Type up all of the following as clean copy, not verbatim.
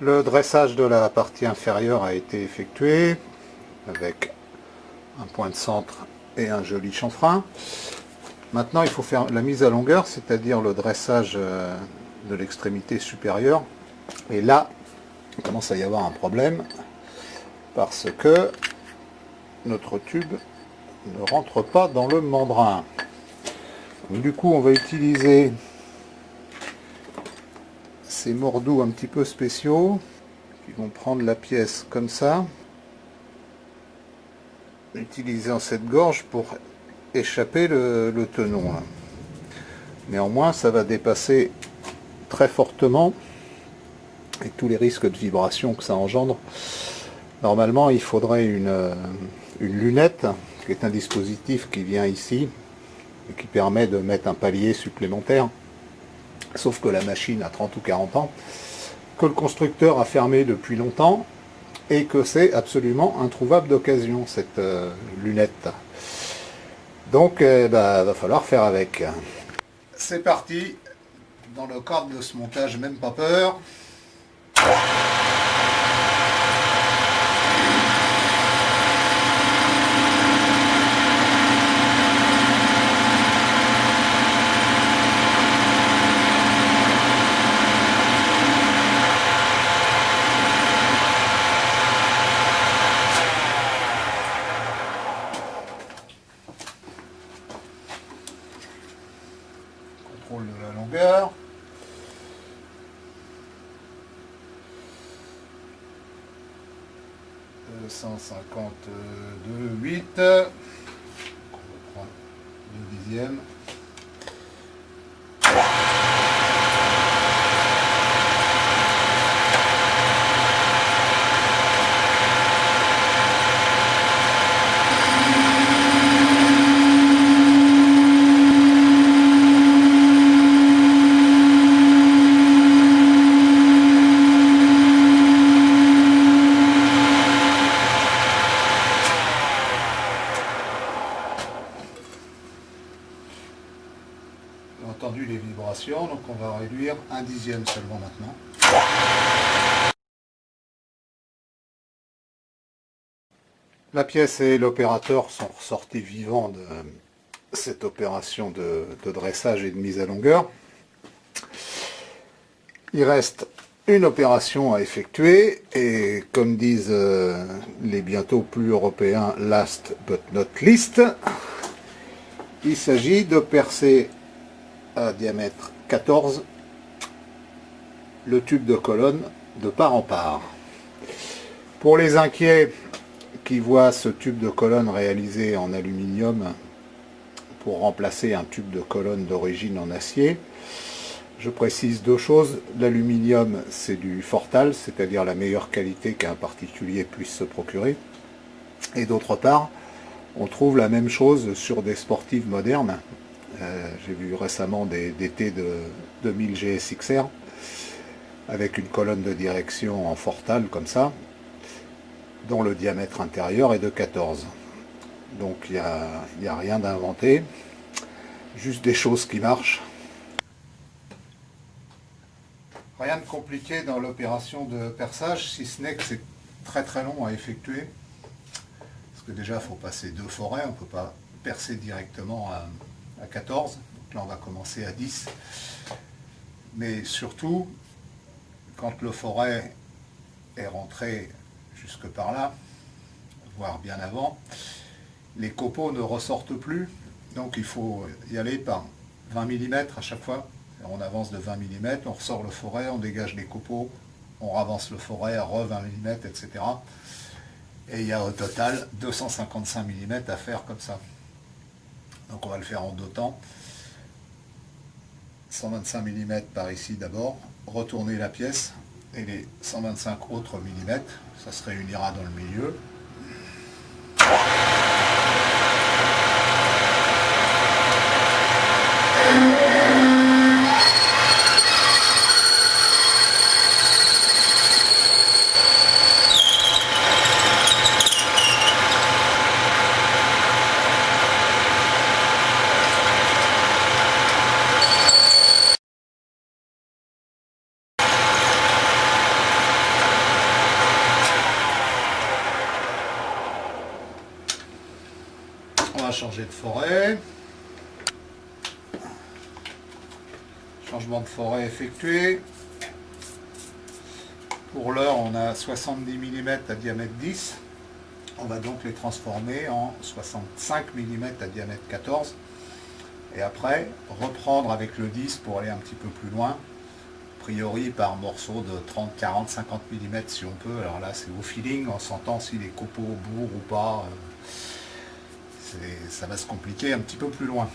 Le dressage de la partie inférieure a été effectué avec un point de centre et un joli chanfrein. Maintenant, il faut faire la mise à longueur, c'est-à-dire le dressage de l'extrémité supérieure. Et là, il commence à y avoir un problème parce que notre tube ne rentre pas dans le membrin. Donc, du coup, on va utiliser ces mordous un petit peu spéciaux qui vont prendre la pièce comme ça, utilisant cette gorge pour échapper le tenon. Néanmoins, ça va dépasser très fortement avec tous les risques de vibration que ça engendre. Normalement, il faudrait une lunette, qui est un dispositif qui vient ici et qui permet de mettre un palier supplémentaire. Sauf que la machine a 30 ou 40 ans, que le constructeur a fermé depuis longtemps et que c'est absolument introuvable d'occasion, cette lunette. Donc, va falloir faire avec. C'est parti, dans le cadre de ce montage, même pas peur. Contrôle de la longueur. « 152,8 ». On reprend 2/10. Entendu les vibrations, donc on va réduire 1/10 seulement maintenant. La pièce et l'opérateur sont ressortis vivants de cette opération de dressage et de mise à longueur. Il reste une opération à effectuer et comme disent les bientôt plus européens, last but not least, il s'agit de percer à diamètre 14 le tube de colonne de part en part. Pour les inquiets qui voient ce tube de colonne réalisé en aluminium pour remplacer un tube de colonne d'origine en acier, je précise deux choses. L'aluminium, c'est du Fortal, c'est-à-dire la meilleure qualité qu'un particulier puisse se procurer. Et d'autre part, on trouve la même chose sur des sportives modernes. J'ai vu récemment des DT de 2000 GSXR avec une colonne de direction en Fortal comme ça, dont le diamètre intérieur est de 14. Donc il n'y a rien d'inventé, juste des choses qui marchent. Rien de compliqué dans l'opération de perçage, si ce n'est que c'est très très long à effectuer. Parce que déjà, il faut passer 2 forêts, on ne peut pas percer directement à 14. Donc là, on va commencer à 10. Mais surtout, quand le forêt est rentré jusque par là, voire bien avant, les copeaux ne ressortent plus. Donc il faut y aller par 20 mm à chaque fois. On avance de 20 mm, on ressort le forêt, on dégage les copeaux, on ravance le forêt à re 20 mm, etc. Et il y a au total 255 mm à faire comme ça. Donc on va le faire en 2 temps. 125 mm par ici d'abord, retourner la pièce, et les 125 autres millimètres, ça se réunira dans le milieu. changer de forêt. Changement de forêt effectué. Pour l'heure, on a 70 mm à diamètre 10. On va donc les transformer en 65 mm à diamètre 14. Et après, reprendre avec le 10 pour aller un petit peu plus loin. A priori par morceau de 30, 40, 50 mm si on peut. Alors là, c'est au feeling, on s'entend si les copeaux bourrent ou pas. Ça va se compliquer un petit peu plus loin.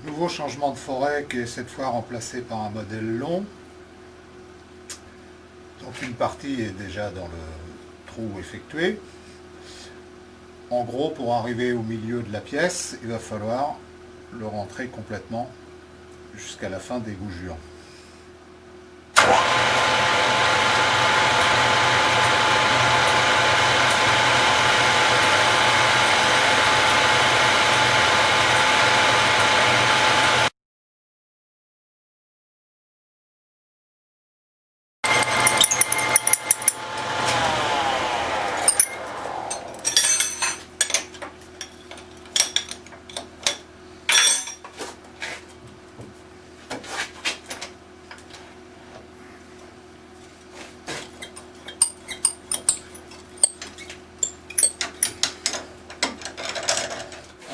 Nouveau changement de forêt qui est cette fois remplacé par un modèle long. Donc une partie est déjà dans le trou effectué. En gros, pour arriver au milieu de la pièce, il va falloir le rentrer complètement jusqu'à la fin des gougures.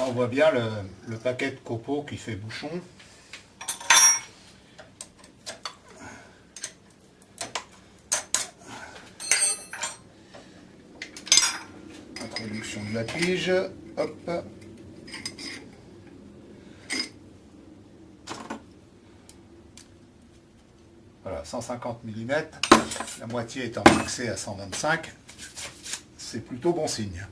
On voit bien le paquet de copeaux qui fait bouchon. Introduction de la tige. Hop. Voilà, 150 mm. La moitié étant fixée à 125. C'est plutôt bon signe.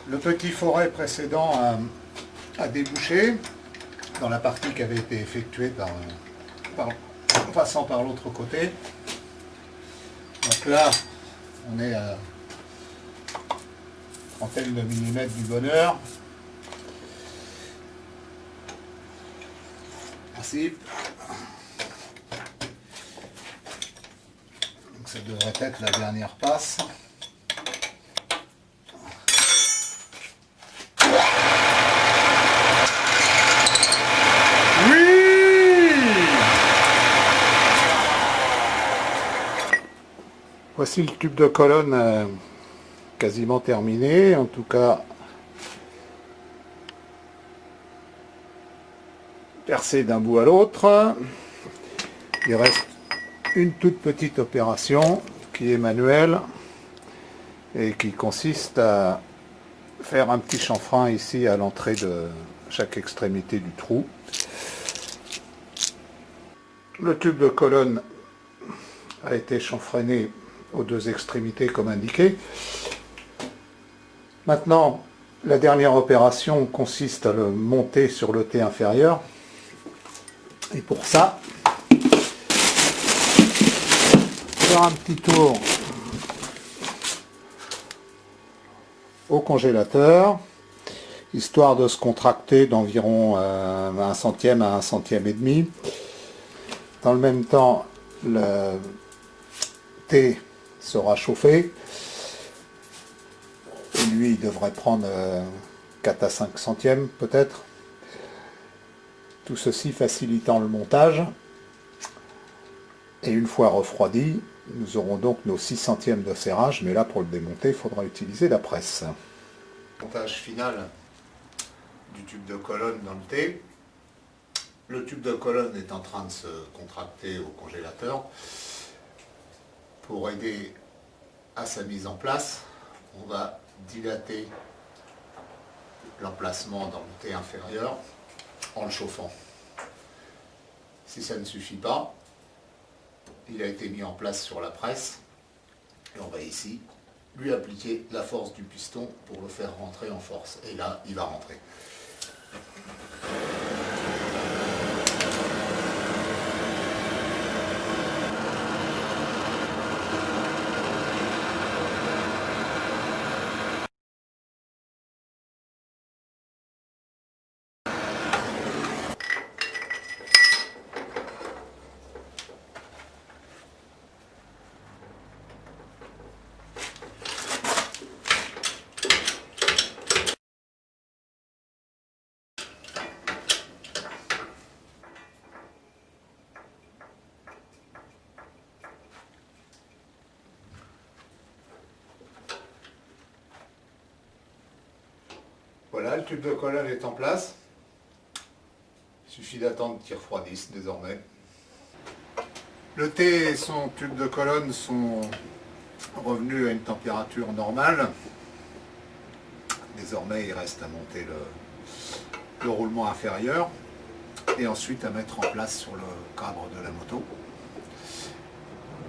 Le petit forêt précédent a débouché dans la partie qui avait été effectuée en passant par l'autre côté. Donc là, on est à trentaine de millimètres du bonheur. Principe. Donc ça devrait être la dernière passe. Voici le tube de colonne quasiment terminé, en tout cas percé d'un bout à l'autre. Il reste une toute petite opération qui est manuelle et qui consiste à faire un petit chanfrein ici à l'entrée de chaque extrémité du trou. Le tube de colonne a été chanfreiné aux deux extrémités comme indiqué. Maintenant, la dernière opération consiste à le monter sur le T inférieur. Et pour ça, faire un petit tour au congélateur, histoire de se contracter d'environ 1 centième à 1 centième et demi. Dans le même temps, le T sera chauffé. Et lui, il devrait prendre 4 à 5 centièmes peut-être. Tout ceci facilitant le montage. Et une fois refroidi, nous aurons donc nos 6 centièmes de serrage, mais là pour le démonter, il faudra utiliser la presse. Montage final du tube de colonne dans le T. Le tube de colonne est en train de se contracter au congélateur. Pour aider à sa mise en place, on va dilater l'emplacement dans le T inférieur en le chauffant. Si ça ne suffit pas, il a été mis en place sur la presse et on va ici lui appliquer la force du piston pour le faire rentrer en force. Et là, il va rentrer. Voilà, le tube de colonne est en place. Il suffit d'attendre qu'il refroidisse désormais. Le thé et son tube de colonne sont revenus à une température normale. Désormais, il reste à monter le roulement inférieur et ensuite à mettre en place sur le cadre de la moto.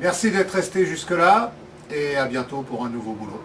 Merci d'être resté jusque-là et à bientôt pour un nouveau boulot.